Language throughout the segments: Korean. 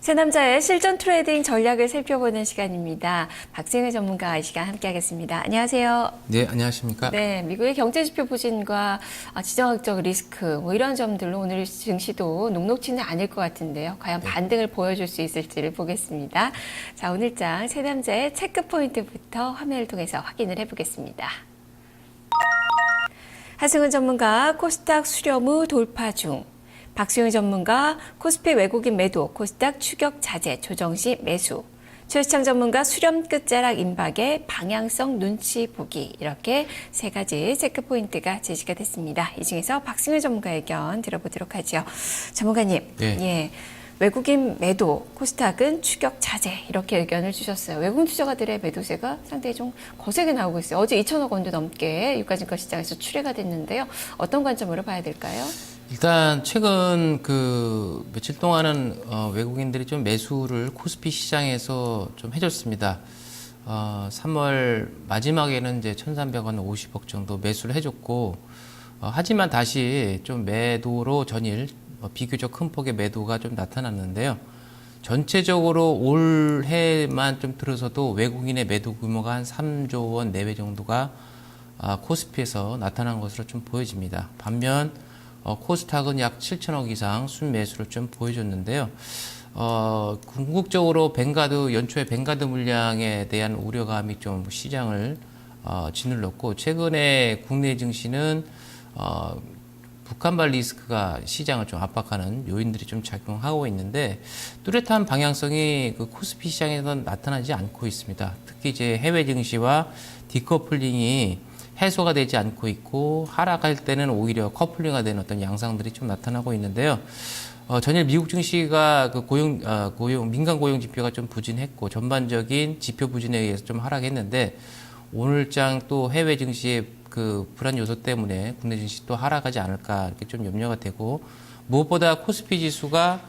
새남자의 실전 트레이딩 전략을 살펴보는 시간입니다. 박승일 전문가와 이 시간 함께하겠습니다. 안녕하세요. 네, 안녕하십니까? 네, 미국의 경제지표 부진과 지정학적 리스크 이런 점들로 오늘 증시도 녹록지는 않을 것 같은데요. 과연 반등을 보여줄 수 있을지를 보겠습니다. 자, 오늘장 새남자의 체크 포인트부터 화면을 통해서 확인을 해보겠습니다. 하승은 전문가 코스닥 수렴 후 돌파 중. 박수영 전문가 코스피 외국인 매도, 코스닥 추격 자제, 조정 시 매수. 최수창 전문가 수렴 끝자락 임박의 방향성 눈치 보기. 이렇게 세 가지 체크 포인트가 제시가 됐습니다. 이 중에서 박승일 전문가 의견 들어보도록 하죠. 전문가님, 네. 외국인 매도, 코스닥은 추격 자제 이렇게 의견을 주셨어요. 외국인 투자가들의 매도세가 상당히 좀 거세게 나오고 있어요. 어제 2천억 원도 넘게 유가증권 시장에서 출회가 됐는데요. 어떤 관점으로 봐야 될까요? 일단 최근 그 며칠 동안은 외국인들이 좀 매수를 코스피 시장에서 좀 해줬습니다. 3월 마지막에는 이제 1,300원 50억 정도 매수를 해줬고, 하지만 다시 좀 매도로 전일 비교적 큰 폭의 매도가 좀 나타났는데요. 전체적으로 올해만 좀 들어서도 외국인의 매도 규모가 한 3조 원 내외 정도가 코스피에서 나타난 것으로 좀 보여집니다. 반면 코스닥은 약 7천억 이상 순매수를 좀 보여줬는데요. 궁극적으로 연초에 뱅가드 물량에 대한 우려감이 좀 시장을 짓눌렀고, 최근에 국내 증시는 북한발 리스크가 시장을 좀 압박하는 요인들이 좀 작용하고 있는데, 뚜렷한 방향성이 그 코스피 시장에서 나타나지 않고 있습니다. 특히 이제 해외 증시와 디커플링이 해소가 되지 않고 있고, 하락할 때는 오히려 커플링가 되는 어떤 양상들이 좀 나타나고 있는데요. 전일 미국 증시가 그 민간 고용 지표가 좀 부진했고, 전반적인 지표 부진에 의해서 좀 하락했는데, 오늘장 또 해외 증시의 그 불안 요소 때문에 국내 증시 또 하락하지 않을까 이렇게 좀 염려가 되고, 무엇보다 코스피 지수가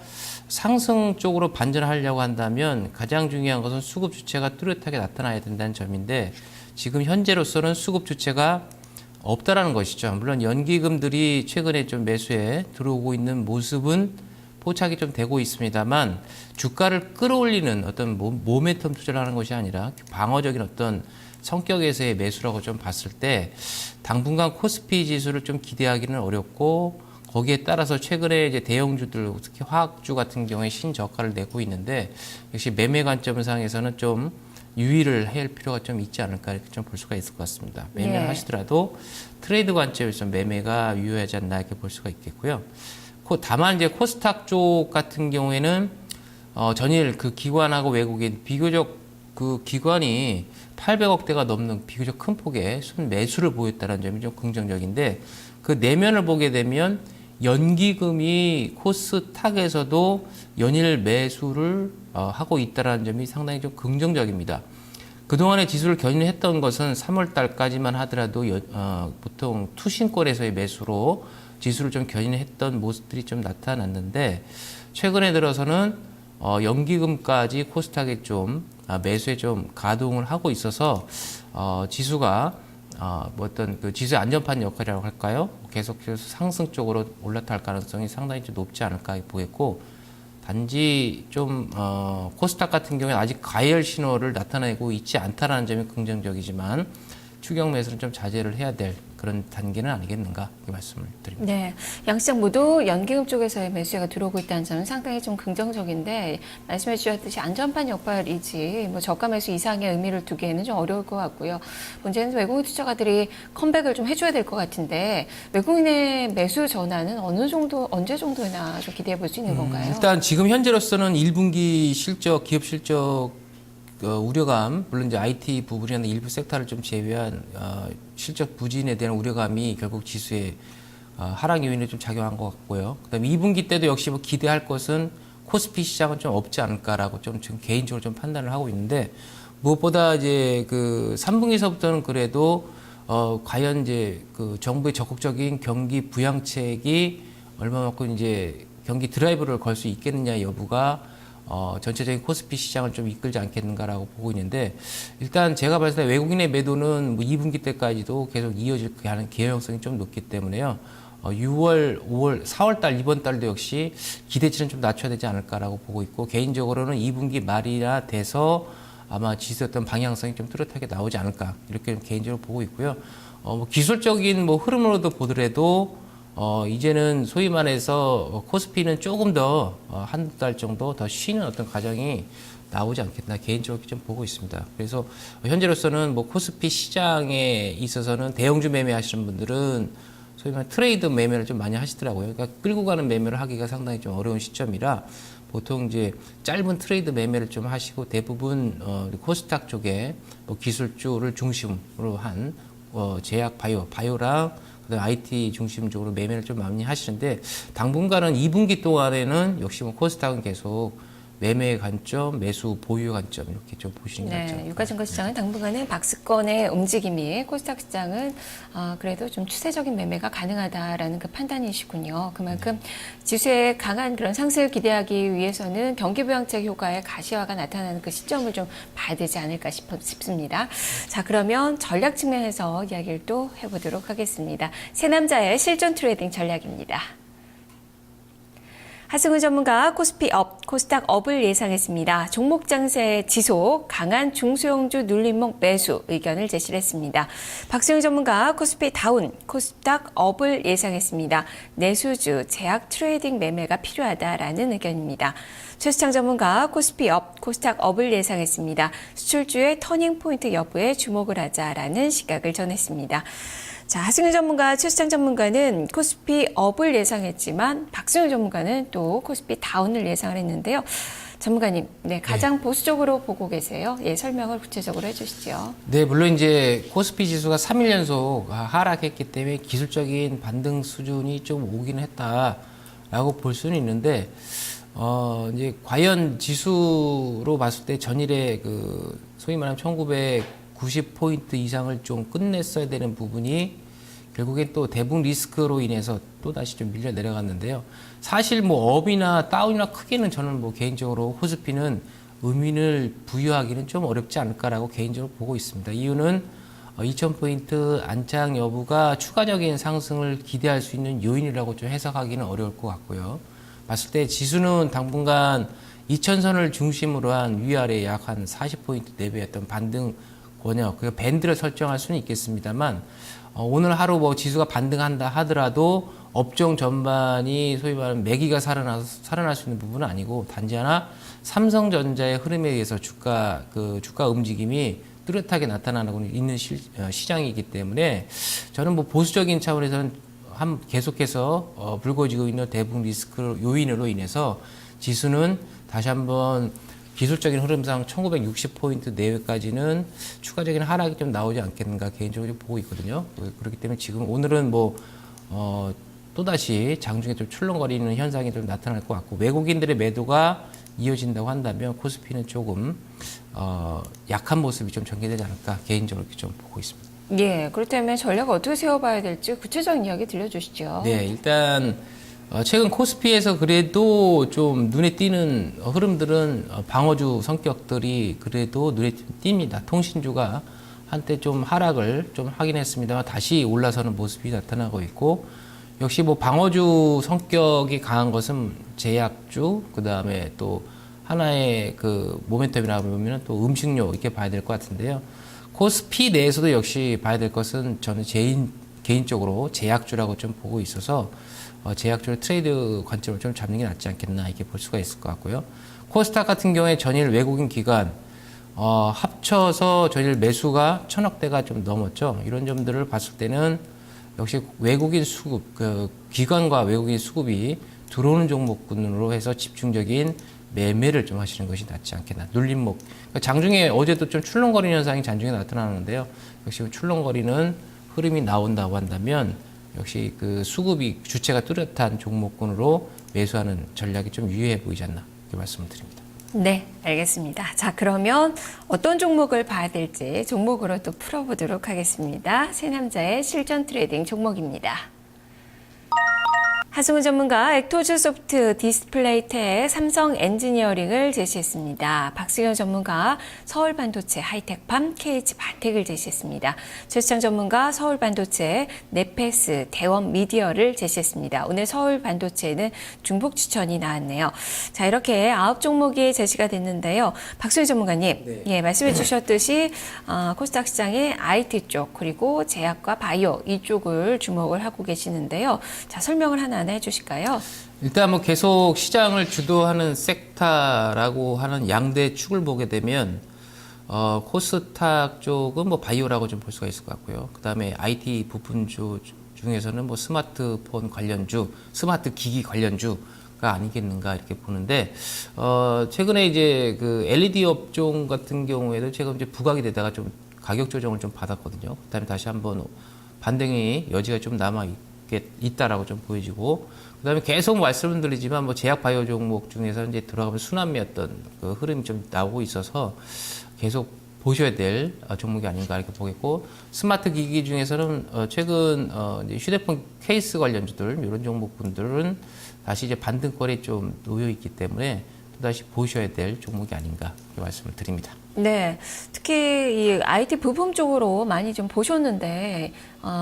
상승 쪽으로 반전하려고 한다면 가장 중요한 것은 수급 주체가 뚜렷하게 나타나야 된다는 점인데, 지금 현재로서는 수급 주체가 없다라는 것이죠. 물론 연기금들이 최근에 좀 매수에 들어오고 있는 모습은 포착이 좀 되고 있습니다만, 주가를 끌어올리는 어떤 모멘텀 투자를 하는 것이 아니라 방어적인 어떤 성격에서의 매수라고 좀 봤을 때, 당분간 코스피 지수를 좀 기대하기는 어렵고, 거기에 따라서 최근에 이제 대형주들, 특히 화학주 같은 경우에 신저가를 내고 있는데, 역시 매매 관점상에서는 좀 유의를 해야 할 필요가 좀 있지 않을까 이렇게 좀 볼 수가 있을 것 같습니다. 매매를 하시더라도 트레이드 관점에서 매매가 유효하지 않나 이렇게 볼 수가 있겠고요. 다만 이제 코스닥 쪽 같은 경우에는 전일 그 기관하고 외국인 비교적 그 기관이 800억대가 넘는 비교적 큰 폭의 순 매수를 보였다는 점이 좀 긍정적인데, 그 내면을 보게 되면 연기금이 코스닥에서도 연일 매수를 하고 있다는 점이 상당히 좀 긍정적입니다. 그동안에 지수를 견인했던 것은 3월 달까지만 하더라도 보통 투신권에서의 매수로 지수를 좀 견인했던 모습들이 좀 나타났는데, 최근에 들어서는 연기금까지 코스닥에 좀 매수에 좀 가동을 하고 있어서 지수가 어떤 그 지수의 안전판 역할이라고 할까요? 계속해서 상승 쪽으로 올라탈 가능성이 상당히 좀 높지 않을까 보겠고, 단지 좀 코스닥 같은 경우에 아직 가열 신호를 나타내고 있지 않다라는 점이 긍정적이지만, 추격 매수는 좀 자제를 해야 될 그런 단계는 아니겠는가 이 말씀을 드립니다. 네, 양시장 모두 연기금 쪽에서의 매수가 들어오고 있다는 점은 상당히 좀 긍정적인데, 말씀해 주셨듯이 안전판 역할이지 저가 매수 이상의 의미를 두기에는 좀 어려울 것 같고요. 문제는 외국인 투자가들이 컴백을 좀 해줘야 될 것 같은데, 외국인의 매수 전환은 언제 정도나 좀 기대해 볼 수 있는 건가요? 일단 지금 현재로서는 1분기 실적, 기업 실적 우려감, 물론 이제 IT 부분이나 일부 섹터를 좀 제외한 실적 부진에 대한 우려감이 결국 지수에 하락 요인을 좀 작용한 것 같고요. 그다음에 2분기 때도 역시 기대할 것은 코스피 시장은 좀 없지 않을까라고 좀 지금 개인적으로 좀 판단을 하고 있는데, 무엇보다 이제 그 3분기서부터는 그래도 과연 이제 그 정부의 적극적인 경기 부양책이 얼마만큼 이제 경기 드라이브를 걸 수 있겠느냐 여부가 전체적인 코스피 시장을 좀 이끌지 않겠는가라고 보고 있는데, 일단 제가 봤을 때 외국인의 매도는 2분기 때까지도 계속 이어질 가능성이 좀 높기 때문에요. 6월, 5월, 4월 달, 이번 달도 역시 기대치는 좀 낮춰야 되지 않을까라고 보고 있고, 개인적으로는 2분기 말이나 돼서 아마 지수였던 방향성이 좀 뚜렷하게 나오지 않을까, 이렇게 개인적으로 보고 있고요. 뭐 기술적인 뭐 흐름으로도 보더라도 이제는 소위 말해서 코스피는 조금 더 한두 달 정도 더 쉬는 어떤 과정이 나오지 않겠나 개인적으로 좀 보고 있습니다. 그래서 현재로서는 뭐 코스피 시장에 있어서는 대형주 매매하시는 분들은 소위 말해 트레이드 매매를 좀 많이 하시더라고요. 그러니까 끌고 가는 매매를 하기가 상당히 좀 어려운 시점이라 보통 이제 짧은 트레이드 매매를 좀 하시고 대부분 코스닥 쪽에 뭐 기술주를 중심으로 한 제약 바이오랑 그다음에 IT 중심적으로 매매를 좀 많이 하시는데 당분간은 2분기 동안에는 역시 뭐 코스닥은 계속 매매 관점, 매수 보유 관점 이렇게 좀 보시는 게 낫죠. 유가증권 시장은 당분간은 박스권의 움직임이 코스닥 시장은 그래도 좀 추세적인 매매가 가능하다라는 그 판단이시군요. 그만큼 지수의 강한 그런 상승을 기대하기 위해서는 경기부양책 효과의 가시화가 나타나는 그 시점을 좀 봐야 되지 않을까 싶습니다. 자, 그러면 전략 측면에서 이야기를 또 해보도록 하겠습니다. 세 남자의 실전 트레이딩 전략입니다. 하승훈 전문가 코스피 업, 코스닥 업을 예상했습니다. 종목 장세 지속, 강한 중소형주 눌림목 매수 의견을 제시를 했습니다. 박수영 전문가 코스피 다운, 코스닥 업을 예상했습니다. 내수주, 제약 트레이딩 매매가 필요하다라는 의견입니다. 최수창 전문가 코스피 업, 코스닥 업을 예상했습니다. 수출주의 터닝 포인트 여부에 주목을 하자라는 시각을 전했습니다. 자, 하승윤 전문가, 최수창 전문가는 코스피 업을 예상했지만 박승윤 전문가는 또 코스피 다운을 예상을 했는데요. 전문가님, 가장 보수적으로 보고 계세요. 설명을 구체적으로 해주시죠. 네, 물론 이제 코스피 지수가 3일 연속 하락했기 때문에 기술적인 반등 수준이 좀 오기는 했다라고 볼 수는 있는데, 이제 과연 지수로 봤을 때 전일에 그 소위 말하면 1990포인트 이상을 좀 끝냈어야 되는 부분이 결국엔 또 대북 리스크로 인해서 또 다시 좀 밀려 내려갔는데요. 사실 뭐 업이나 다운이나 크게는 저는 뭐 개인적으로 코스피는 의미를 부여하기는 좀 어렵지 않을까라고 개인적으로 보고 있습니다. 이유는 2000포인트 안착 여부가 추가적인 상승을 기대할 수 있는 요인이라고 좀 해석하기는 어려울 것 같고요. 봤을 때 지수는 당분간 2000선을 중심으로 한 위아래 약 한 40포인트 내외였던 반등 권역, 그 밴드를 설정할 수는 있겠습니다만 오늘 하루 뭐 지수가 반등한다 하더라도 업종 전반이 소위 말하는 매기가 살아날 수 있는 부분은 아니고 단지 하나 삼성전자의 흐름에 의해서 주가 움직임이 뚜렷하게 나타나고 있는 시장이기 때문에 저는 뭐 보수적인 차원에서는 계속해서 불거지고 있는 대북 리스크 요인으로 인해서 지수는 다시 한번 기술적인 흐름상 1960포인트 내외까지는 추가적인 하락이 좀 나오지 않겠는가 개인적으로 보고 있거든요. 그렇기 때문에 지금 오늘은 뭐 또다시 장중에 좀 출렁거리는 현상이 좀 나타날 것 같고 외국인들의 매도가 이어진다고 한다면 코스피는 조금 약한 모습이 좀 전개되지 않을까 개인적으로 이렇게 좀 보고 있습니다. 예, 그렇다면 전략을 어떻게 세워봐야 될지 구체적인 이야기 들려주시죠. 네, 일단 최근 코스피에서 그래도 좀 눈에 띄는 흐름들은 방어주 성격들이 그래도 눈에 띕니다. 통신주가 한때 좀 하락을 좀 하긴 했습니다만 다시 올라서는 모습이 나타나고 있고 역시 뭐 방어주 성격이 강한 것은 제약주 그 다음에 또 하나의 그 모멘텀이라고 보면 또 음식료 이렇게 봐야 될 것 같은데요. 코스피 내에서도 역시 봐야 될 것은 저는 개인적으로 제약주라고 좀 보고 있어서 제약주를 트레이드 관점을 좀 잡는 게 낫지 않겠나 이렇게 볼 수가 있을 것 같고요. 코스닥 같은 경우에 전일 외국인 기관 합쳐서 전일 매수가 1000억대가 좀 넘었죠. 이런 점들을 봤을 때는 역시 외국인 수급, 기관과 외국인 수급이 들어오는 종목군으로 해서 집중적인 매매를 좀 하시는 것이 낫지 않겠나. 눌림목. 그러니까 장중에 어제도 좀 출렁거리는 현상이 장중에 나타나는데요. 역시 출렁거리는 흐름이 나온다고 한다면 역시 그 수급이 주체가 뚜렷한 종목군으로 매수하는 전략이 좀 유효해 보이지 않나 이렇게 말씀을 드립니다. 네, 알겠습니다. 자, 그러면 어떤 종목을 봐야 될지 종목으로 또 풀어보도록 하겠습니다. 세 남자의 실전 트레이딩 종목입니다. 하승훈 전문가 액토즈 소프트 디스플레이텍 삼성 엔지니어링을 제시했습니다. 박승현 전문가 서울 반도체 하이텍팜 KH 바텍을 제시했습니다. 최수창 전문가 서울 반도체 네페스 대원 미디어를 제시했습니다. 오늘 서울 반도체는 중복 추천이 나왔네요. 자, 이렇게 9종목이 제시가 됐는데요. 박승현 전문가님, 네. 예, 말씀해 주셨듯이 코스닥 시장의 IT 쪽 그리고 제약과 바이오 이쪽을 주목을 하고 계시는데요. 자, 설명을 하나 해주실까요? 일단 뭐 계속 시장을 주도하는 섹터라고 하는 양대 축을 보게 되면 코스닥 쪽은 뭐 바이오라고 좀 볼 수가 있을 것 같고요. 그다음에 IT 부품주 중에서는 뭐 스마트폰 관련주, 스마트 기기 관련주가 아니겠는가 이렇게 보는데 최근에 이제 그 LED 업종 같은 경우에도 최근 이제 부각이 되다가 좀 가격 조정을 좀 받았거든요. 그다음에 다시 한번 반등의 여지가 좀 남아 있다라고 좀 보여지고, 그다음에 계속 말씀을 드리지만 뭐 제약 바이오 종목 중에서 이제 들어가면 순환매였던 그 흐름이 좀 나오고 있어서 계속 보셔야 될 종목이 아닌가 이렇게 보겠고, 스마트 기기 중에서는 최근 이제 휴대폰 케이스 관련주들 이런 종목분들은 다시 이제 반등권에 좀 놓여 있기 때문에 또 다시 보셔야 될 종목이 아닌가 이렇게 말씀을 드립니다. 네, 특히 이 IT 부품 쪽으로 많이 좀 보셨는데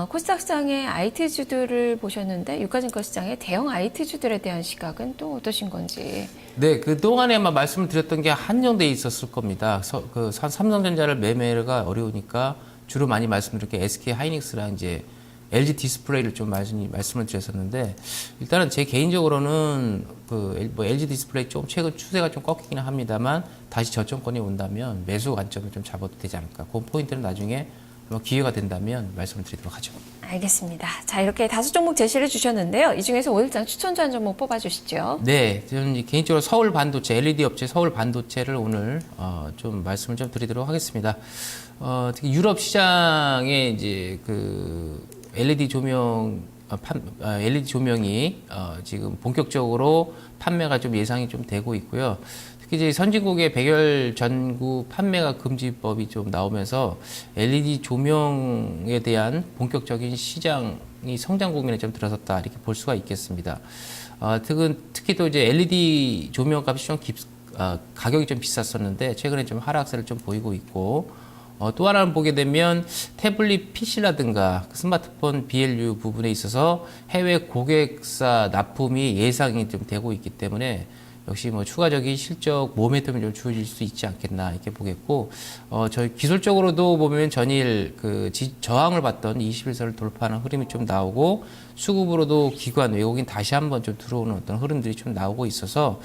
코스닥 시장의 IT주들을 보셨는데 유가증권 시장의 대형 IT주들에 대한 시각은 또 어떠신 건지? 네, 그동안에만 말씀을 드렸던 게 한정돼 있었을 겁니다. 삼성전자를 매매가 어려우니까 주로 많이 말씀드린 게 SK 하이닉스랑 이제 LG 디스플레이를 좀 말씀을 드렸었는데, 일단은 제 개인적으로는 뭐 LG 디스플레이 좀 최근 추세가 좀 꺾이기는 합니다만 다시 저점권이 온다면 매수 관점을 좀 잡아도 되지 않을까. 그 포인트는 나중에 기회가 된다면 말씀을 드리도록 하죠. 알겠습니다. 자, 이렇게 5종목 제시를 주셨는데요. 이 중에서 오늘장 추천주 한 종목 뽑아주시죠. 네, 저는 개인적으로 서울 반도체, LED 업체 서울 반도체를 오늘 좀 말씀을 좀 드리도록 하겠습니다. 특히 유럽 시장에 이제 그 LED 조명이 지금 본격적으로 판매가 좀 예상이 좀 되고 있고요. 특히 이제 선진국의 백열 전구 판매가 금지법이 좀 나오면서 LED 조명에 대한 본격적인 시장이 성장 국면에 좀 들어섰다 이렇게 볼 수가 있겠습니다. 특히 또 이제 LED 조명 값이 좀 가격이 좀 비쌌었는데 최근에 좀 하락세를 좀 보이고 있고, 또 하나는 보게 되면 태블릿 PC라든가 스마트폰 BLU 부분에 있어서 해외 고객사 납품이 예상이 좀 되고 있기 때문에 역시 뭐 추가적인 실적 모멘텀이 좀 주어질 수 있지 않겠나 이렇게 보겠고, 저희 기술적으로도 보면 전일 저항을 받던 21선을 돌파하는 흐름이 좀 나오고, 수급으로도 기관 외국인 다시 한번 좀 들어오는 어떤 흐름들이 좀 나오고 있어서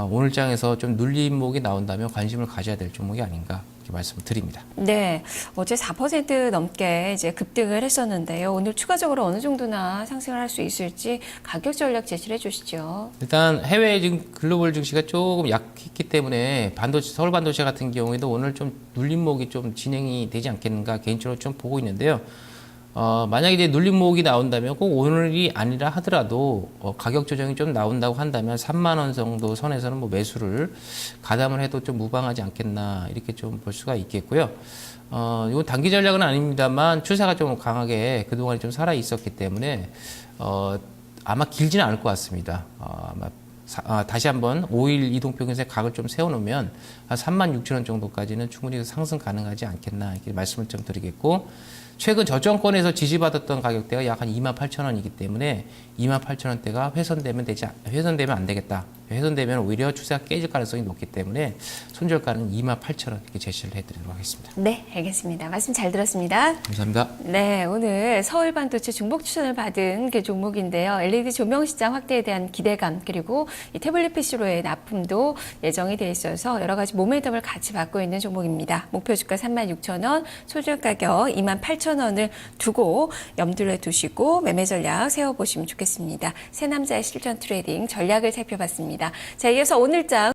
오늘 장에서 좀 눌림목이 나온다면 관심을 가져야 될 종목이 아닌가 이렇게 말씀을 드립니다. 네, 어제 4% 넘게 이제 급등을 했었는데요. 오늘 추가적으로 어느 정도나 상승을 할 수 있을지 가격 전략 제시를 해주시죠. 일단 해외 글로벌 증시가 조금 약했기 때문에 서울 반도체 같은 경우에도 오늘 좀 눌림목이 좀 진행이 되지 않겠는가 개인적으로 좀 보고 있는데요. 만약에 이제 눌림목이 나온다면 꼭 오늘이 아니라 하더라도 가격 조정이 좀 나온다고 한다면 3만 원 정도 선에서는 뭐 매수를 가담을 해도 좀 무방하지 않겠나 이렇게 좀 볼 수가 있겠고요. 이건 단기 전략은 아닙니다만 추세가 좀 강하게 그동안에 좀 살아 있었기 때문에 아마 길지는 않을 것 같습니다. 다시 한번 5일 이동평균線각을 좀 세워놓으면 한 36,000원 정도까지는 충분히 상승 가능하지 않겠나 이렇게 말씀을 좀 드리겠고, 최근 저점권에서 지지받았던 가격대가 약 한 28,000원이기 때문에 28,000원대가 훼손되면 안 되겠다. 훼손되면 오히려 추세가 깨질 가능성이 높기 때문에 손절가는 28,000원 이렇게 제시를 해드리도록 하겠습니다. 네, 알겠습니다. 말씀 잘 들었습니다. 감사합니다. 네, 오늘 서울 반도체 중복 추천을 받은 그 종목인데요. LED 조명 시장 확대에 대한 기대감 그리고 이 태블릿 PC로의 납품도 예정이 돼 있어서 여러 가지 모멘텀을 같이 받고 있는 종목입니다. 목표 주가 36,000원, 손절 가격 28,000원을 두고 염두에 두시고 매매 전략 세워보시면 좋겠습니다. 새 남자의 실전 트레이딩 전략을 살펴봤습니다. 자, 이어서 오늘장